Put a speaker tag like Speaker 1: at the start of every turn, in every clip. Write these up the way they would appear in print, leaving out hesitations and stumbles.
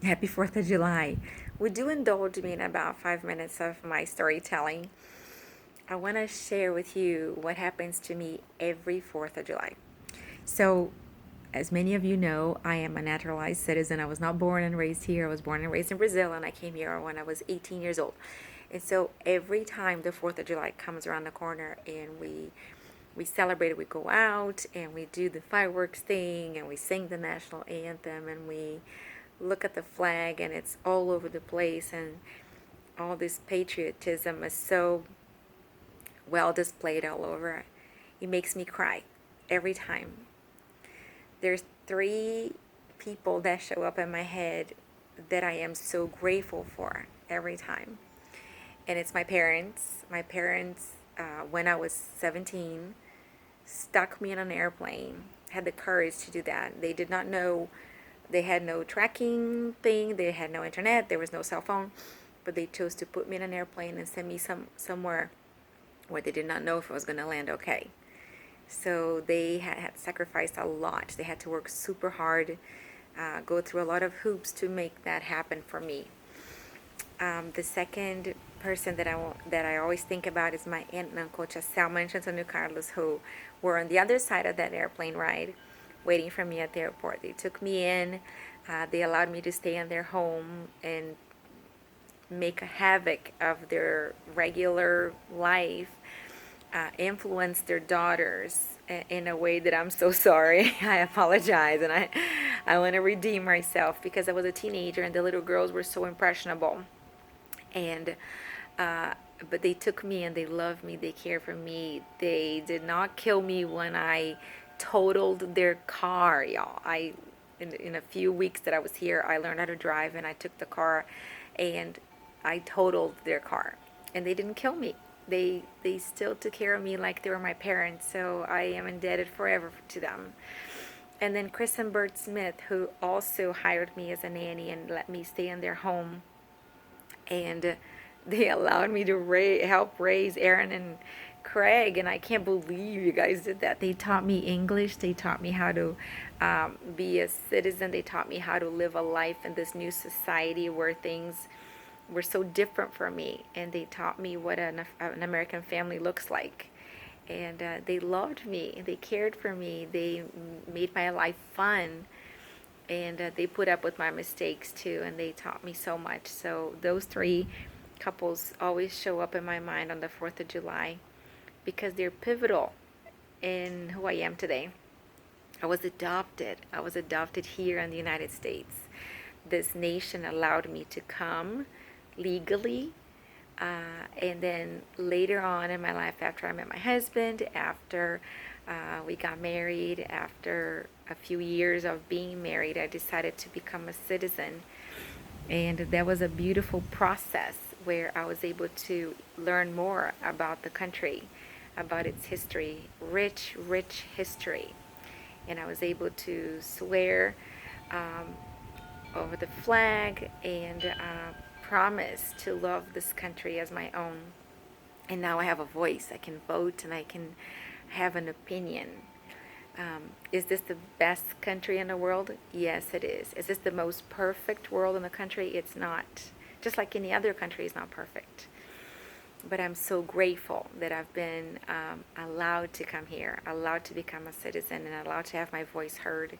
Speaker 1: Happy 4th of July. Would you indulge me in about 5 minutes of my storytelling? I want to share with you what happens to me every 4th of July. So, as many of you know, I am a naturalized citizen. I was not born and raised here. I was born and raised in Brazil, and I came here when I was 18 years old. And so, every time the 4th of July comes around the corner and we celebrate it, we go out and we do the fireworks thing and we sing the national anthem and we look at the flag and it's all over the place, and all this patriotism is so well displayed all over. It makes me cry every time. There's three people that show up in my head that I am so grateful for every time. And it's my parents. My parents, when I was 17, stuck me in an airplane, had the courage to do that. They did not know, they had no tracking thing, they had no internet, there was no cell phone, but they chose to put me in an airplane and send me somewhere where they did not know if I was going to land okay. So they had sacrificed a lot. They had to work super hard, go through a lot of hoops to make that happen for me. The second person that I always think about is my aunt and uncle, Selma and Antonio Carlos, who were on the other side of that airplane ride, waiting for me at the airport. They took me in. They allowed me to stay in their home and make a havoc of their regular life, influence their daughters in a way that I'm so sorry. I apologize, and I want to redeem myself because I was a teenager and the little girls were so impressionable. And but they took me and they loved me. They cared for me. They did not kill me when I totaled their car, y'all. In a few weeks that I was here, I learned how to drive and I took the car and I totaled their car. And they didn't kill me. They still took care of me like they were my parents. So I am indebted forever to them. And then Chris and Bert Smith, who also hired me as a nanny and let me stay in their home, and they allowed me to help raise Aaron and Craig, and I can't believe you guys did that. They taught me English. They taught me how to be a citizen. They taught me how to live a life in this new society where things were so different for me, and they taught me what an American family looks like. And they loved me. They cared for me. They made my life fun, and they put up with my mistakes too, and they taught me so much. So those three couples always show up in my mind on the 4th of July because they're pivotal in who I am today. I was adopted. I was adopted here in the United States. This nation allowed me to come legally. And then later on in my life, after I met my husband, after we got married, after a few years of being married, I decided to become a citizen. And that was a beautiful process where I was able to learn more about the country, about its history, rich, rich history. And I was able to swear um, over the flag and promise to love this country as my own. And now I have a voice. I can vote and I can have an opinion. Is this the best country in the world? Yes, it is. Is this the most perfect world in the country? It's not. Just like any other country is not perfect. But I'm so grateful that I've been allowed to come here, allowed to become a citizen, and allowed to have my voice heard.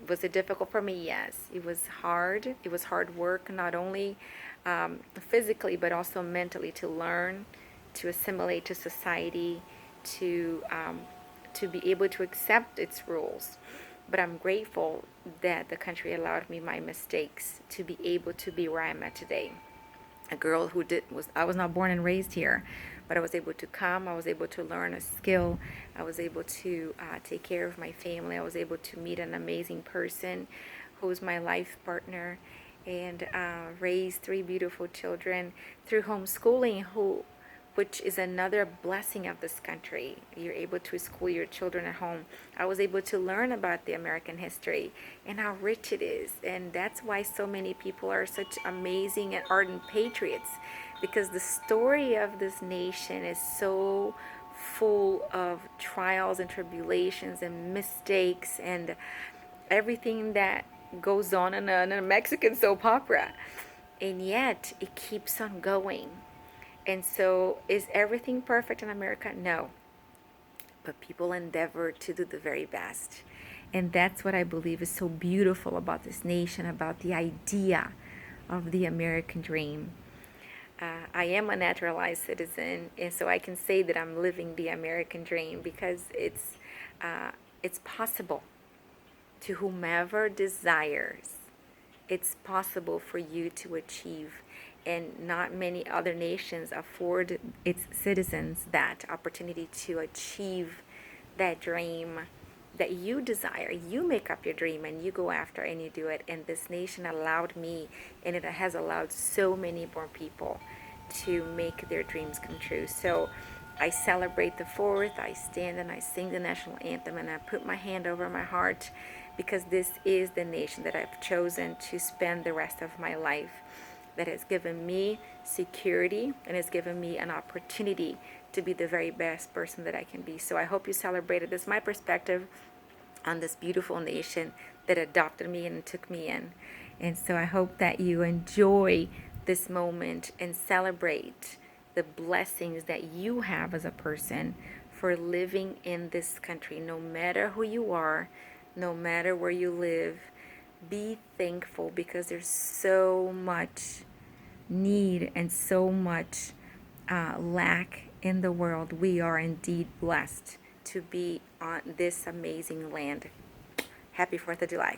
Speaker 1: Was it difficult for me? Yes. It was hard. It was hard work, not only physically, but also mentally, to learn, to assimilate to society, to be able to accept its rules. But I'm grateful that the country allowed me my mistakes to be able to be where I'm at today. A girl who I was not born and raised here, but I was able to come. I was able to learn a skill. I was able to take care of my family. I was able to meet an amazing person who's my life partner, and raise three beautiful children through homeschooling, which is another blessing of this country. You're able to school your children at home. I was able to learn about the American history and how rich it is. And that's why so many people are such amazing and ardent patriots, because the story of this nation is so full of trials and tribulations and mistakes and everything that goes on in a Mexican soap opera. And yet it keeps on going. And so, is everything perfect in America? No. But people endeavor to do the very best. And that's what I believe is so beautiful about this nation, about the idea of the American dream. I am a naturalized citizen, and so I can say that I'm living the American dream because it's possible to whomever desires. It's possible for you to achieve, and not many other nations afford its citizens that opportunity to achieve that dream that you desire. You make up your dream and you go after and you do it. And this nation allowed me, and it has allowed so many more people to make their dreams come true. So I celebrate the 4th, I stand and I sing the national anthem, and I put my hand over my heart because this is the nation that I've chosen to spend the rest of my life, that has given me security and has given me an opportunity to be the very best person that I can be. So I hope you celebrated this, my perspective on this beautiful nation that adopted me and took me in. And so I hope that you enjoy this moment and celebrate the blessings that you have as a person for living in this country. No matter who you are, no matter where you live, be thankful because there's so much need and so much lack in the world. We are indeed blessed to be on this amazing land. Happy 4th of July.